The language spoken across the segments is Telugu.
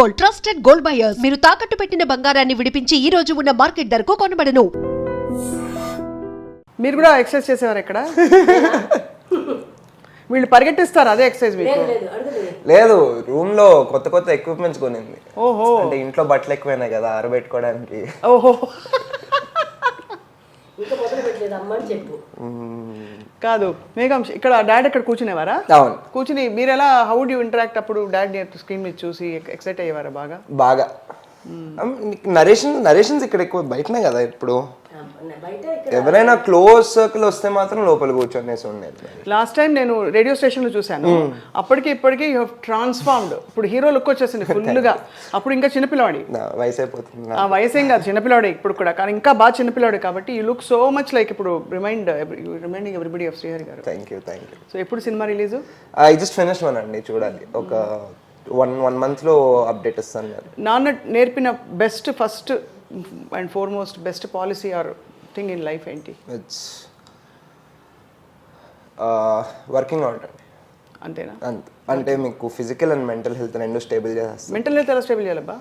Gold, trusted gold buyers. మీరు తాకట్టు పెట్టిన బంగారాన్ని విడిపించి ఈ రోజు ఉన్న మార్కెట్ ధరకు కొనబడను. మీరు కూడా ఎక్సర్సైజ్ చేసేవారు ఇక్కడ? వీళ్ళు పరిగెట్టిస్తారు, అదే ఎక్సర్సైజ్ మీకు? లేదు, రూమ్ లో కొత్త కొత్త ఎక్విప్మెంట్స్ కొనింది. ఓహో, అంటే ఇంట్లో బట్టలు ఎక్కువైనాయి కదా ఆరబెట్టుకోవడానికి. ఓహో కాదు మేఘం, ఇక్కడ డాడ్ ఇక్కడ కూర్చునేవారా? అవును, కూర్చుని మీరు ఎలా హౌ డు యు ఇంటరాక్ట్? అప్పుడు డాడ్ స్క్రీన్ మీద చూసి ఎక్సైట్ అయ్యేవారా బాగా? బాగా. నరేషన్స్ ఇక్కడ ఎక్కువ బయటనే కదా ఇప్పుడు. ఎవరైనా క్లోజ్ సర్కిల్ వస్తే మాత్రం లోపల కూర్చొనేసి ఉండేది. లాస్ట్ టైం నేను రేడియో స్టేషన్ లో చూసాను, అప్పటికి ఇప్పటికి యూ హావ్ ట్రాన్స్ఫార్మ్డ్. ఇప్పుడు హీరో లుక్ వచ్చేసింది ఫుల్ గా. అప్పుడు ఇంకా చిన్నపిల్లవాడి, వయసు అయిపోతుంది. ఆ వయసేం కాదు, చిన్నపిల్లవాడి ఇప్పుడు కూడా, కానీ ఇంకా బాగా చిన్నపిల్లవాడి కాబట్టి you look so much like ఇప్పుడు రిమైండింగ్ ఎవ్రీబడి ఆఫ్ శ్రీహరి గారు. Thank you. సో ఎప్పుడు cinema release? I just finish one అండి, చూడాలి. ఒక వన్ మంత్ లో అప్డేట్ ఇస్తాను. నాన్న నేర్పిన best first and foremost best policy or thing in life ఏంటి? ఇట్స్ వర్కింగ్ అవుట్ అండి. అంతేనా? అంటే మీకు ఫిజికల్ అండ్ మెంటల్ హెల్త్ రెండు స్టేబుల్ చేస్తాను. మెంటల్ హెల్త్ ఎలా స్టేబుల్ చేయాలబ్బా?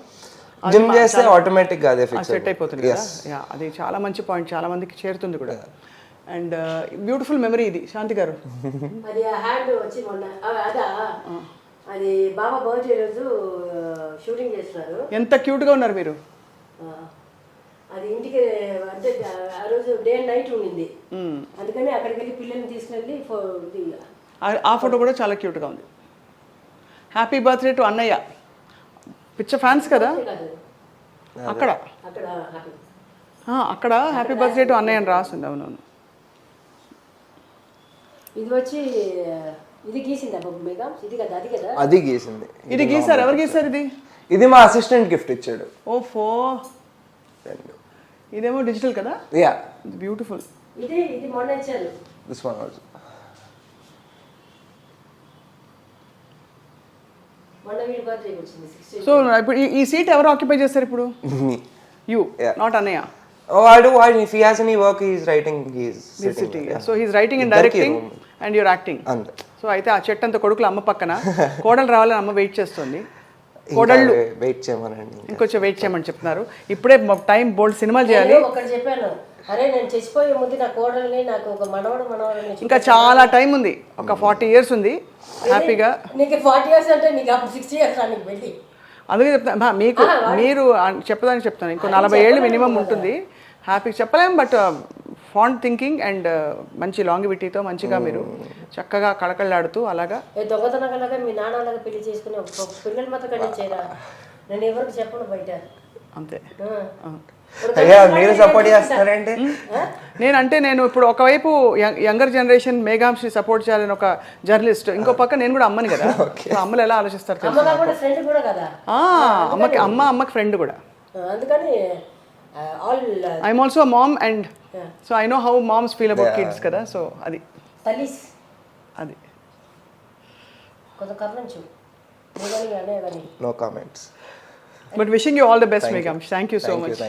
జిమ్ చేస్తే ఆటోమేటిక్ గా అదే సెట్ అయిపోతుంది కదా. అది చాలా మంచి పాయింట్, చాలా మందికి చేరుతుంది కూడా. అండ్ బ్యూటిఫుల్ మెమరీ ఇది. శాంతి గారు, అది హ్యాండ్ వచ్చి మొన్న అది బాబా బర్త్డే రోజు షూటింగ్ చేస్తున్నారు. ఎంత క్యూట్ గా ఉన్నారు మీరు. అది ఇంటికి అంటే ఆ రోజు డే అండ్ నైట్ ఉండింది, అందుకని అక్కడికి వెళ్ళి పిల్లల్ని తీసుకెళ్ళి ఆ ఫోటో కూడా చాలా క్యూట్ గా ఉంది. హ్యాపీ బర్త్డే టు అన్నయ్య. పిచ్చ ఫ్యాన్స్ కదా అక్కడ. అక్కడ హ్యాపీ బర్త్డే టు అన్నయ్య అని రాసింది. అవునవును. ఇది వచ్చి ఇది గీసింది ఇది కదా, అది కదా, అది గీసింది. ఇది గీసారు? ఎవరు గీసారు ఇది? ఇది మా అసిస్టెంట్ గిఫ్ట్ ఇచ్చాడు. ఓఫో, ఇదేమో డిజిటల్ కదా. Yeah, beautiful. ఇది మొన్న ఇచ్చారు. This one also. మొన్న వీడి బర్త్డే వచ్చింది 16. సో ఇప్పుడు ఈ సీట్ ఎవరు ఆక్యుపై చేస్తారు ఇప్పుడు? యు, నాట్ అన్నయ్య. Oh, I do. If he has any work, he's writing. He's sitting. Yeah. So he's writing and directing, and you're acting. And so అయితే ఆ చెట్టు అంతా కొడుకులు అమ్మ పక్కన, కోడలు రావాలని అమ్మ వెయిట్ చేస్తుంది. కోడళ్ళు వెయిట్ చేయమనండి, ఇంకొంచెం వెయిట్ చేయమని చెప్తున్నారు. ఇప్పుడే టైం బోల్డ్ సినిమాలు చేయాలి. ఒకటి చెప్పాను, అరే నేను చచ్చిపోయే ముందు నా కోడల్ని నాకు ఒక మనవడు ఇంకా చాలా టైం ఉంది, ఒక 40 years ఉంది హ్యాపీగా. నీకు 40 years అంటే నీకు అప్పుడు 60 years నీకు వెళ్ళి. అందుకే చెప్తాను మీకు, మీరు చెప్పడానికి చెప్తాను, ఇంకో 40 ఏళ్ళు మినిమం ఉంటుంది. హ్యాపీగా చెప్పలేం, బట్ ఫాంట్ థింకింగ్ అండ్ మంచి లాంగివిటీతో మంచిగా మీరు చక్కగా కళకళలాడుతూ అలాగా దొంగతనగా మీ నాన్నలాగా పెళ్లి చేసుకుని పిల్లల మాత్రం కట్టించేరా. నేను ఎవరికి చెప్పను బయట. అంతే. మీరు సపోర్ట్ చేస్తారంటే నేను ఇప్పుడు ఒకవైపు యంగర్ జనరేషన్ మేఘాంశి సపోర్ట్ చేయాలని ఒక జర్నలిస్ట్, ఇంకో పక్క నేను కూడా అమ్మని కదా. అమ్మలు ఎలా ఆలోచిస్తారు? అమ్మకి ఫ్రెండ్ కూడా. అందుకని I'm also mom and so I know how moms feel about kids కదా. సో అది అది no comments. But wishing you all the best Meghanshi. Thank you so much.